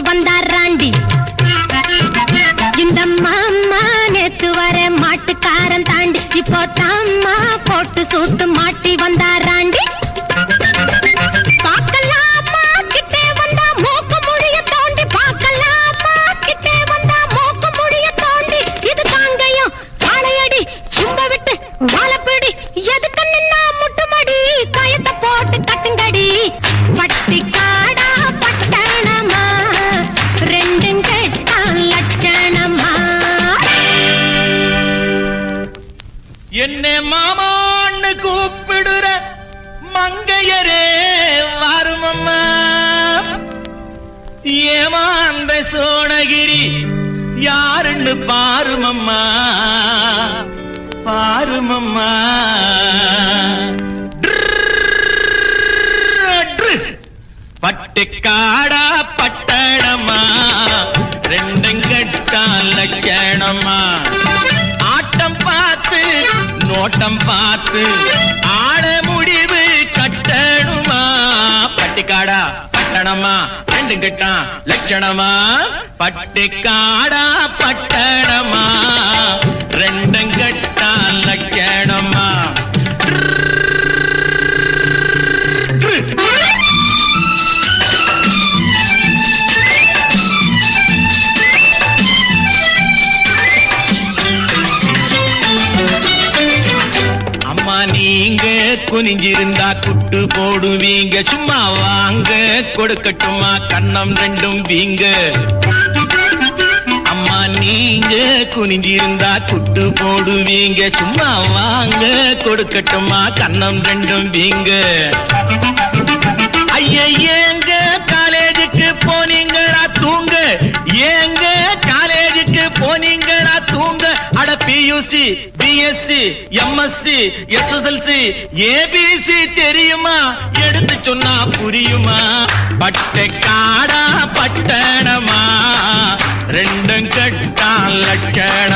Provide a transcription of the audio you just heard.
வந்தார் ராண்டி. இந்த மாமா நேத்து வர மாட்டுக்காரன் தாண்டி, இப்போ தாமா போட்டு சூட்டு மாட்டி வந்தார் ராண்டி. பாக்கலாமா கிட்டே வந்தா மூக்கு முடிய தோண்டி, பாக்கலாமா கிட்டே வந்தா மூக்கு முடிய தோண்டி. இது தாங்கையும் வாழையடி சும்ப விட்டு வாழப்பிடி, எதுக்கு நின்னா முட்டுமடி கயத்தை போட்டு கட்டுங்கடி. பட்டி காடா பட்டணமா ரெண்டும் கேட்டான் லட்சணமா. என்ன மாமான்னு கூப்பிடுற மங்கையரே வாருமம்மா. ஏமாந்த சோழகிரி யாருன்னு பாருமம்மா பாருமம்மா. பட்டுக்காடா பட்டணமா ரெண்டும் கெட்டான் லட்சணமா. ஆட்டம் பார்த்து நோட்டம் பார்த்து ஆட முடிவு கட்டணுமா. பட்டிக்காடா பட்டணமா ரெண்டும் கெட்டான் லட்சணமா. பட்டிக்காடா பட்டணமா ரெண்டும் கெட்டான் லட்சணமா. நீங்க குனிஞ்சிருந்தா குட்டு போடுவீங்க, சும்மா வாங்க கொடுக்கட்டுமா கண்ணம் ரெண்டும் வீங்க. அம்மா நீங்க குனிஞ்சிருந்தா குட்டு போடுவீங்க, சும்மா வாங்க கொடுக்கட்டுமா கண்ணம் ரெண்டும் வீங்க. ஐயா ஏங்க காலேஜுக்கு போனீங்களா தூங்க, ஏங்க காலேஜுக்கு போனீங்களா தூங்க. அட PUC BSc MSc SSLC ABC தெரியுமா, எடுத்து சொன்னா புரியுமா. பட்டக்காடா பட்டணமா ரெண்டும் கட்டான் லட்சணம்.